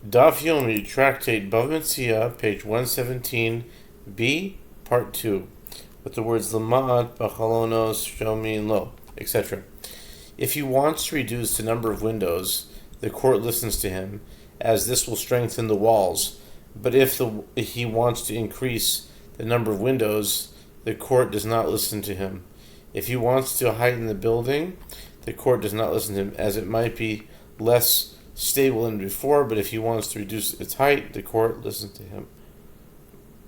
Daf Yomi, Tractate Bava Metzia, page 117b, part 2, with the words Lamad, Bachalonos, Shomi, and Lo, etc. If he wants to reduce the number of windows, the court listens to him, as this will strengthen the walls. But if he wants to increase the number of windows, the court does not listen to him. If he wants to heighten the building, the court does not listen to him, as it might be less stable than before, but if he wants to reduce its height, the court listens to him.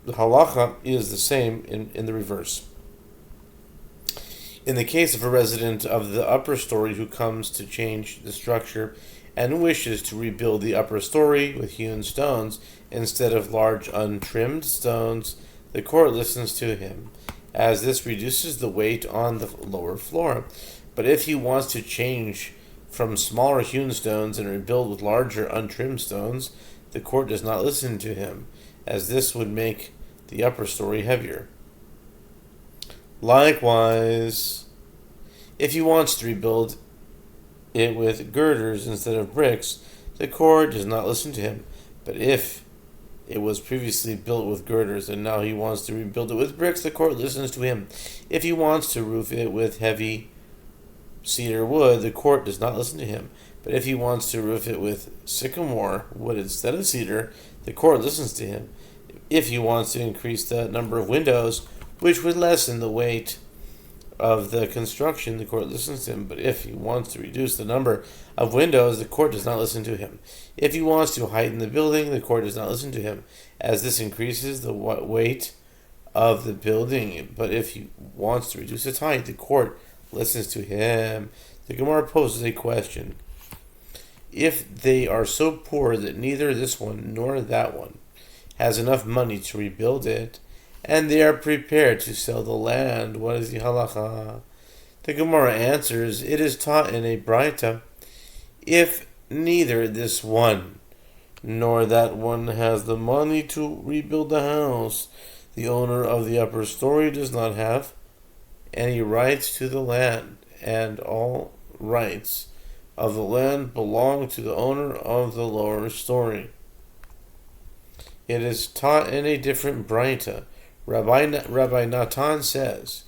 The halacha is the same in the reverse. In the case of a resident of the upper story who comes to change the structure and wishes to rebuild the upper story with hewn stones instead of large untrimmed stones, the court listens to him, as this reduces the weight on the lower floor. But if he wants to change from smaller hewn stones and rebuild with larger untrimmed stones, the court does not listen to him, as this would make the upper story heavier. Likewise, if he wants to rebuild it with girders instead of bricks, the court does not listen to him. But if it was previously built with girders and now he wants to rebuild it with bricks, the court listens to him. If he wants to roof it with heavy cedar wood, the court does not listen to him. But if he wants to roof it with sycamore wood instead of cedar, the court listens to him. If he wants to increase the number of windows, which would lessen the weight of the construction, the court listens to him. But if he wants to reduce the number of windows, the court does not listen to him. If he wants to heighten the building, the court does not listen to him, as this increases the weight of the building. But if he wants to reduce its height, the court listens to him. The Gemara poses a question. If they are so poor that neither this one nor that one has enough money to rebuild it, and they are prepared to sell the land, what is the halacha? The Gemara answers, it is taught in a Braita, if neither this one nor that one has the money to rebuild the house, the owner of the upper story does not have any rights to the land, and all rights of the land belong to the owner of the lower story. It is taught in a different Braita. Rabbi Natan says,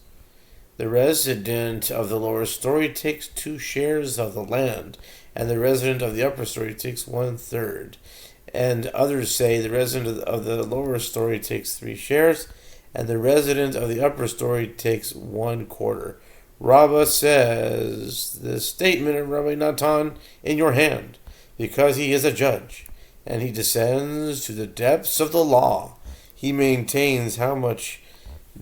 the resident of the lower story takes 2 shares of the land, and the resident of the upper story takes 1/3. And others say the resident of the lower story takes 3 shares, and the resident of the upper story takes 1/4. Rabbah says, the statement of Rabbi Natan in your hand, because he is a judge, and he descends to the depths of the law. He maintains how much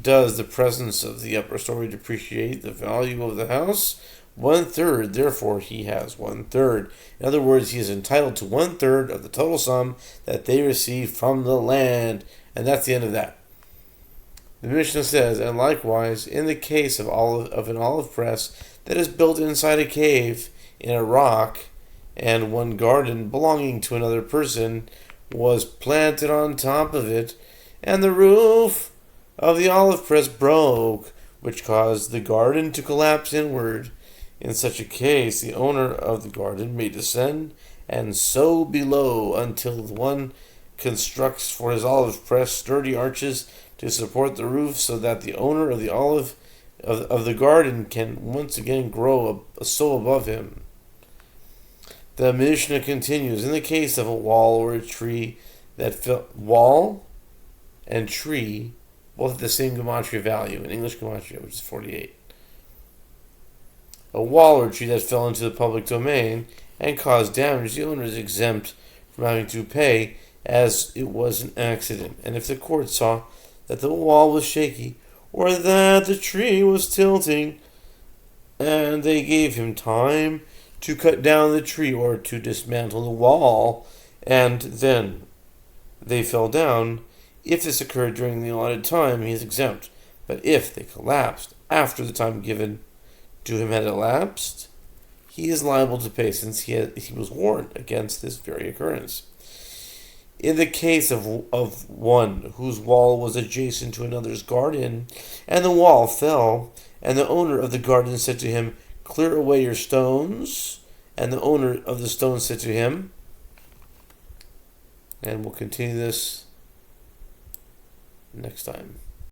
does the presence of the upper story depreciate the value of the house? 1/3, therefore he has 1/3. In other words, he is entitled to 1/3 of the total sum that they receive from the land, and that's the end of that. The Mishnah says, and likewise, in the case of an olive press that is built inside a cave in a rock, and one garden belonging to another person was planted on top of it, and the roof of the olive press broke, which caused the garden to collapse inward. In such a case, the owner of the garden may descend and sow below until one constructs for his olive press sturdy arches to support the roof, so that the owner of the garden can once again grow so above him. The Mishnah continues, in the case of a wall or a tree that fell, wall and tree both have the same gematria value in English gematria, which is 48. A wall or tree that fell into the public domain and caused damage, the owner is exempt from having to pay, as it was an accident. And if the court saw that the wall was shaky, or that the tree was tilting, and they gave him time to cut down the tree or to dismantle the wall, and then they fell down, if this occurred during the allotted time, he is exempt. But if they collapsed after the time given to him had elapsed, he is liable to pay, since he was warned against this very occurrence. In the case of one whose wall was adjacent to another's garden, and the wall fell, and the owner of the garden said to him, clear away your stones, and the owner of the stones said to him, And we'll continue this next time.